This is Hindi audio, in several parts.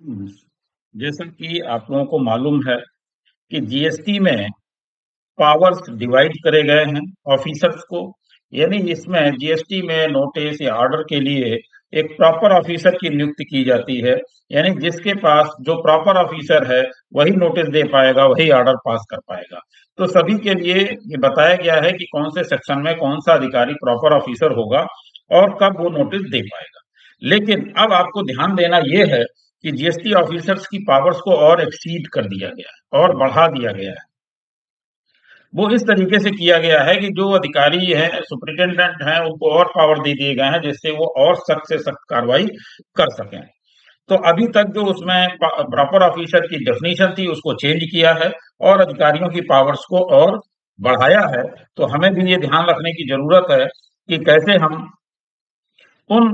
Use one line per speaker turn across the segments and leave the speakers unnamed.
हम्म, जैसा कि आप लोगों को मालूम है कि जीएसटी में पावर्स डिवाइड करे गए हैं ऑफिसर्स को। यानी इसमें जीएसटी में नोटिस या ऑर्डर के लिए एक प्रॉपर ऑफिसर की नियुक्ति की जाती है। यानी जिसके पास जो प्रॉपर ऑफिसर है वही नोटिस दे पाएगा, वही ऑर्डर पास कर पाएगा। तो सभी के लिए ये बताया गया है कि कौन से सेक्शन में कौन सा अधिकारी प्रॉपर ऑफिसर होगा और कब वो नोटिस दे पाएगा। लेकिन अब आपको ध्यान देना ये है कि जीएसटी ऑफिसर्स की पावर्स को और एक्सीड कर दिया गया है और बढ़ा दिया गया है। वो इस तरीके से किया गया है कि जो अधिकारी हैं, सुपरिटेंडेंट हैं, उनको और पावर दे दिए गए हैं जिससे वो और सख्त से सख्त कार्रवाई कर सकें। तो अभी तक जो उसमें प्रॉपर ऑफिसर की डेफिनेशन थी उसको चेंज किया है और अधिकारियों की पावर्स को और बढ़ाया है। तो हमें भी ये ध्यान रखने की जरूरत है कि कैसे हम उन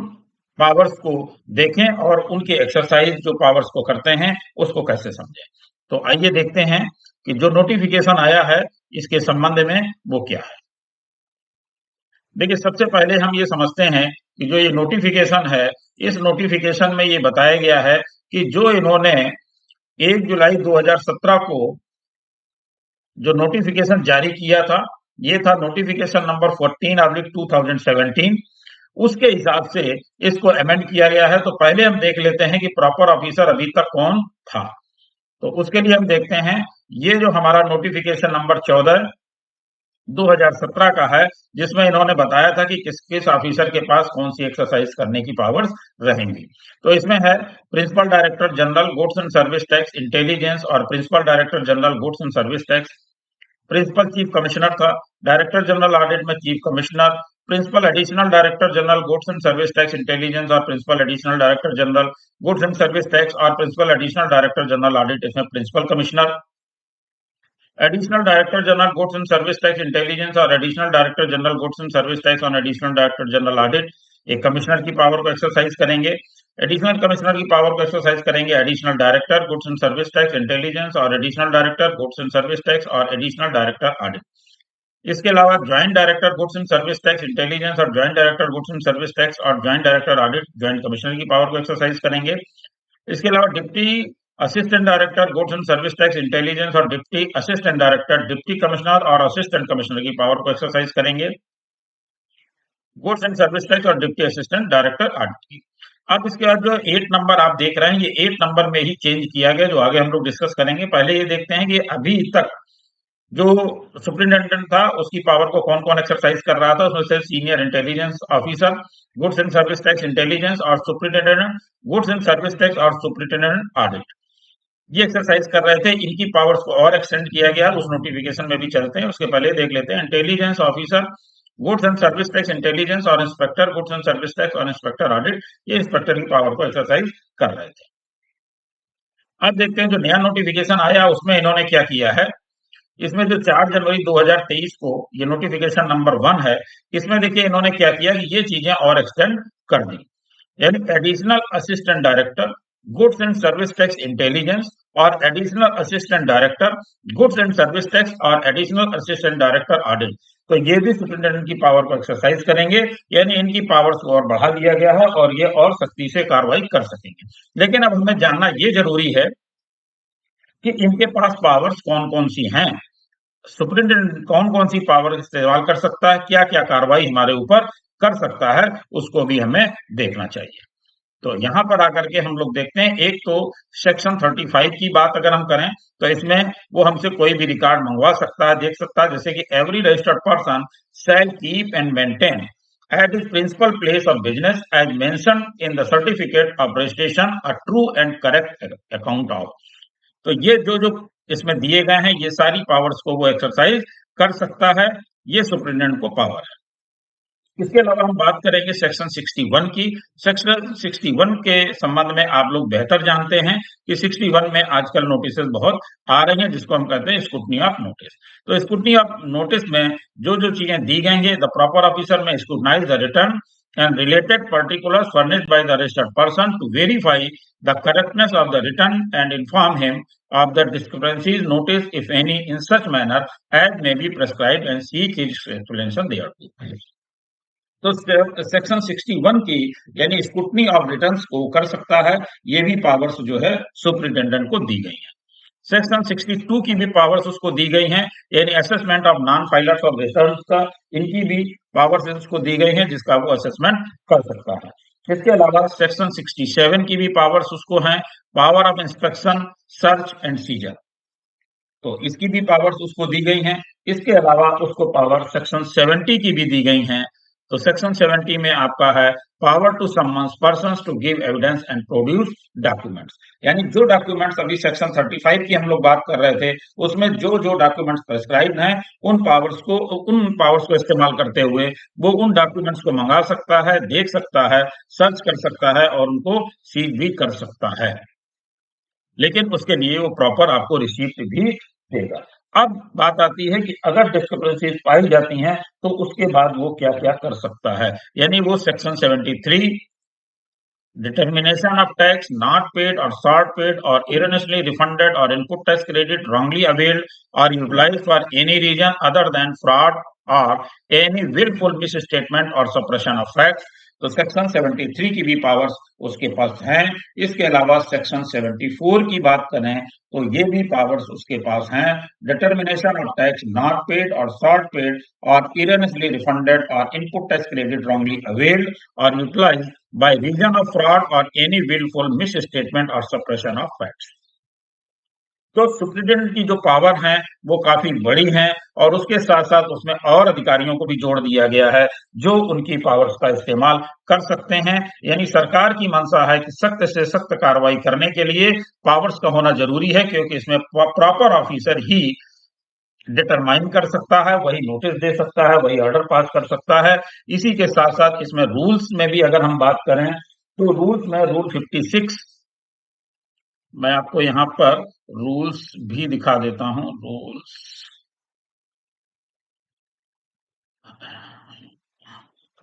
पावर्स को देखें और उनके एक्सरसाइज जो पावर्स को करते हैं उसको कैसे समझें। तो आइए देखते हैं कि जो नोटिफिकेशन आया है इसके संबंध में वो क्या है। देखिए, सबसे पहले हम ये समझते हैं कि जो ये नोटिफिकेशन है, इस नोटिफिकेशन में ये बताया गया है कि जो इन्होंने 1 जुलाई 2017 को जो नोटिफिकेशन जारी किया था, ये था नोटिफिकेशन नंबर 14/2017। उसके हिसाब से इसको अमेंड किया गया है। तो पहले हम देख लेते हैं कि प्रॉपर ऑफिसर अभी तक कौन था। तो उसके लिए हम देखते हैं, ये जो हमारा नोटिफिकेशन नंबर 14 2017 का है, जिसमें इन्होंने बताया था कि किस किस ऑफिसर के पास कौन सी एक्सरसाइज करने की पावर्स रहेंगी। तो इसमें है principal director general goods and service tax intelligence और principal director general goods and service tax. Principal chief commissioner था, डायरेक्टर जनरल ऑडिट में chief commissioner, principal additional director general goods and service tax intelligence और principal additional director general goods and service tax और principal additional director general audit, इसमें principal commissioner. Additional director general goods and service tax intelligence और additional director general goods and service tax और एडिशनल डायरेक्टर जनरल ऑडिट, एक कमिश्नर की पावर को एक्सरसाइज करेंगे। एडिशनल कमिश्नर की पावर को एक्सरसाइज करेंगे additional director goods and service tax intelligence और additional director goods and service tax और एडिशनल डायरेक्टर ऑडिट। इसके अलावा joint director goods and service tax intelligence और joint director goods and service tax और joint director audit joint commissioner की पावर को एक्सरसाइज करेंगे। इसके अलावा deputy assistant director goods and service tax intelligence और deputy assistant director deputy commissioner और असिस्टेंट कमिश्नर की पावर को एक्सरसाइज करेंगे गुड्स एंड सर्विस टैक्स और डिप्टी असिस्टेंट डायरेक्टर ऑडिट की। अब इसके बाद जो 8 नंबर आप देख रहे हैं, ये 8 नंबर में ही चेंज किया गया, जो आगे हम लोग डिस्कस करेंगे। पहले ये देखते हैं कि अभी तक जो सुप्रिंटेंडेंट था उसकी पावर को कौन कौन एक्सरसाइज कर रहा था। उसमें से senior intelligence officer goods and service tax intelligence और superintendent goods and service tax और सुप्रिंटेंडेंट ऑडिट, ये एक्सरसाइज कर रहे थे। इनकी पावर्स को और एक्सटेंड किया गया, उस नोटिफिकेशन में भी चलते हैं। उसके पहले देख लेते हैं intelligence officer goods and service tax intelligence और inspector goods and service tax और इंस्पेक्टर ऑडिट, ये इंस्पेक्टर की पावर को एक्सरसाइज कर रहे थे। अब देखते हैं जो नया नोटिफिकेशन आया उसमें इन्होंने क्या किया है। इसमें जो 4 जनवरी 2023 को ये नोटिफिकेशन नंबर 1 है, इसमें देखिए इन्होंने क्या किया कि ये चीजें और एक्सटेंड कर दी। यानी additional assistant director goods and service tax intelligence और additional assistant director goods and service tax और एडिशनल असिस्टेंट डायरेक्टर ऑडिट, तो ये भी सुप्रिंटेंडेंट की पावर को एक्सरसाइज करेंगे। यानी इनकी पावर्स को और बढ़ा दिया गया है और ये और सख्ती से कार्रवाई कर सकेंगे। लेकिन अब हमें जानना ये जरूरी है कि इनके पास पावर्स कौन कौन सी हैं, सुप्रिंटेंडेंट कौन कौन सी पावर इस्तेमाल कर सकता है, क्या क्या कार्रवाई हमारे ऊपर कर सकता है, उसको भी हमें देखना चाहिए। तो यहाँ पर आकर के हम लोग देखते हैं, एक तो सेक्शन 35 की बात अगर हम करें तो इसमें वो हमसे कोई भी रिकॉर्ड मंगवा सकता है, देख सकता है। जैसे कि every registered person shall keep and maintain at his principal place of business as mentioned in the certificate of registration a true and correct account of, तो ये जो जो इसमें दिए गए हैं ये सारी पावर्स को वो एक्सरसाइज कर सकता है, ये सुप्रिंटेंडेंट को पावर है। इसके अलावा हम बात करेंगे सेक्शन 61 की। सेक्शन 61 के संबंध में आप लोग बेहतर जानते हैं कि 61 में आजकल नोटिस बहुत आ रही हैं, जिसको हम कहते हैं स्क्रूटनी ऑफ नोटिस। तो स्क्रूटनी ऑफ नोटिस में जो जो चीजें दी गई हैं, द प्रॉपर ऑफिसर में scrutinise the return and related particulars furnished by the registered person to verify the correctness of the return and inform him of the discrepancies noticed, if any, in such manner as may be prescribed and seek his explanation thereto। तो सेक्शन 61 की यानी स्क्रूटनी ऑफ रिटर्न्स को कर सकता है। ये भी पावर्स जो है सुपरिटेंडेंट को दी गई है। सेक्शन 62 की भी पावर्स उसको दी गई हैं, यानी assessment of non filers of returns का इनकी भी पावर्स उसको दी गई हैं, जिसका वो असेसमेंट कर सकता है। इसके अलावा सेक्शन 67 की भी पावर्स उसको हैं, power of inspection, search and seizure. तो इसकी भी पावर्स उसको दी गई हैं। इसके अलावा उसको पावर सेक्शन 70 की भी दी गई हैं। तो सेक्शन 70 में आपका है power to summons persons to give evidence and produce documents, यानी जो डॉक्यूमेंट्स अभी सेक्शन 35 की हम लोग बात कर रहे थे, उसमें जो जो डॉक्यूमेंट्स प्रेस्क्राइब हैं उन पावर्स को इस्तेमाल करते हुए वो उन डॉक्यूमेंट्स को मंगा सकता है, देख सकता है, सर्च कर सकता है और उनको सीज भी कर सकता है। लेकिन उसके लिए वो प्रॉपर आपको रिसीप्ट भी देगा। अब बात आती है कि अगर डिस्क्रिपेंसीज पाई जाती हैं तो उसके बाद वो क्या-क्या कर सकता है। यानी वो section 73 determination of tax not paid or short paid or erroneously refunded or input tax credit wrongly availed or utilized for any reason other than fraud or any willful misstatement or suppression of facts। तो सेक्शन 73 की भी पावर्स उसके पास हैं। इसके अलावा सेक्शन 74 की बात करें तो ये भी पावर्स उसके पास हैं। Determination of tax not paid और शॉर्ट पेड और erroneously refunded or input tax credit wrongly availed or utilized by reason of fraud or any willful misstatement or suppression of facts। तो सुप्रीटेंडेंट की जो पावर है वो काफी बड़ी है और उसके साथ साथ उसमें और अधिकारियों को भी जोड़ दिया गया है जो उनकी पावर्स का इस्तेमाल कर सकते हैं। यानी सरकार की मंशा है कि सख्त से सख्त कार्रवाई करने के लिए पावर्स का होना जरूरी है, क्योंकि इसमें प्रॉपर ऑफिसर ही डिटरमाइन कर सकता है, वही नोटिस दे सकता है, वही ऑर्डर पास कर सकता है। इसी के साथ साथ इसमें रूल्स में भी अगर हम बात करें तो रूल्स में रूल 56, मैं आपको यहाँ पर रूल्स भी दिखा देता हूँ।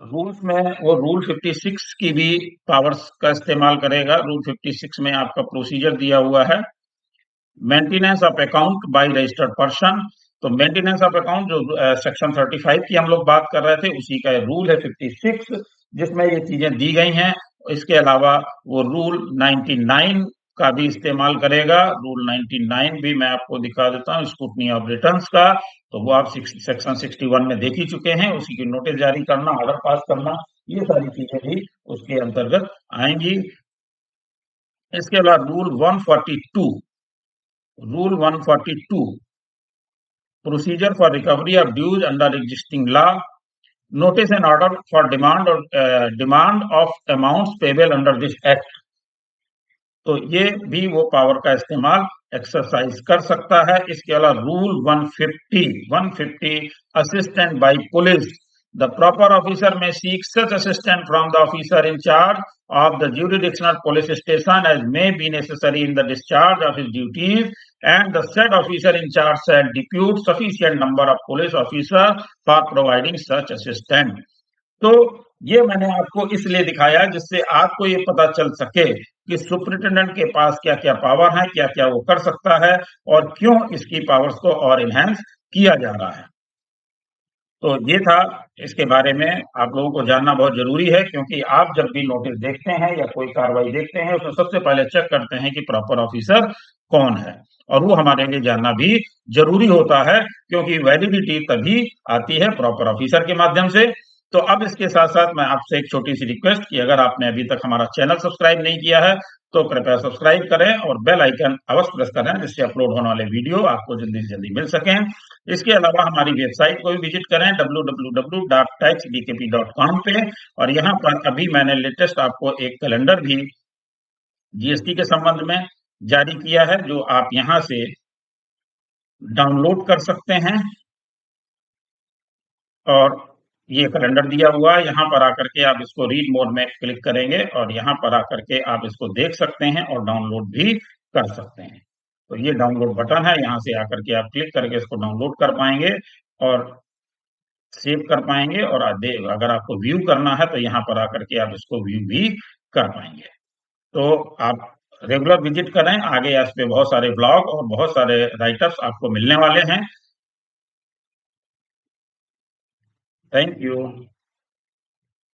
रूल्स में वो रूल 56 की भी पावर्स का इस्तेमाल करेगा। रूल 56 में आपका प्रोसीजर दिया हुआ है, maintenance of account by registered person. तो मेंटेनेंस ऑफ अकाउंट जो सेक्शन 35 की हम लोग बात कर रहे थे उसी का रूल है 56, जिसमें ये चीजें दी गई हैं। इसके अलावा वो रूल 99 का भी इस्तेमाल करेगा। रूल 99 भी मैं आपको दिखा देता हूँ, स्क्रूटनी ऑफ रिटर्न्स का। तो वो आप सेक्शन 61 में देख ही चुके हैं। उसी की नोटिस जारी करना, ऑर्डर पास करना, ये सारी चीजें भी उसके अंतर्गत आएंगी। इसके अलावा rule 142 procedure for recovery of dues under existing law, notice and order for demand of amounts payable under this act। तो ये भी वो पावर का इस्तेमाल एक्सरसाइज कर सकता है। इसके अलावा rule 150 assistant by police, the proper officer may seek such assistance from the officer in charge of the jurisdictional police station as may be necessary in the discharge of his duties, and the said officer in charge shall depute sufficient number of police officers for providing such assistance। तो ये मैंने आपको इसलिए दिखाया जिससे आपको ये पता चल सके कि सुपरिटेंडेंट के पास क्या क्या पावर है, क्या क्या वो कर सकता है और क्यों इसकी पावर्स को और इनहेंस किया जा रहा है। तो ये था, इसके बारे में आप लोगों को जानना बहुत जरूरी है, क्योंकि आप जब भी नोटिस देखते हैं या कोई कार्रवाई देखते हैं उसमें सबसे पहले चेक करते हैं कि प्रॉपर ऑफिसर कौन है, और वो हमारे लिए जानना भी जरूरी होता है, क्योंकि वैलिडिटी तभी आती है प्रॉपर ऑफिसर के माध्यम से। तो अब इसके साथ साथ मैं आपसे एक छोटी सी रिक्वेस्ट कि अगर आपने अभी तक हमारा चैनल सब्सक्राइब नहीं किया है तो कृपया सब्सक्राइब करें और बेल आइकन अवश्य प्रेस करें, जिससे अपलोड होने वाले वीडियो आपको जल्दी से जल्दी मिल सकें। इसके अलावा हमारी वेबसाइट को भी विजिट करें www.taxdkp.com पे, और यहाँ पर अभी मैंने लेटेस्ट आपको एक कैलेंडर भी जीएसटी के संबंध में जारी किया है, जो आप यहाँ से डाउनलोड कर सकते हैं। और ये कैलेंडर दिया हुआ है, यहाँ पर आकर के आप इसको रीड मोड में क्लिक करेंगे और यहाँ पर आकर के आप इसको देख सकते हैं और डाउनलोड भी कर सकते हैं। तो ये डाउनलोड बटन है, यहाँ से आकर के आप क्लिक करके इसको डाउनलोड कर पाएंगे और सेव कर पाएंगे, और अगर आपको व्यू करना है तो यहाँ पर आकर के आप इसको व्यू भी कर पाएंगे। तो आप रेगुलर विजिट करें, आगे इस पे बहुत सारे ब्लॉग और बहुत सारे राइटर्स आपको मिलने वाले हैं। Thank you.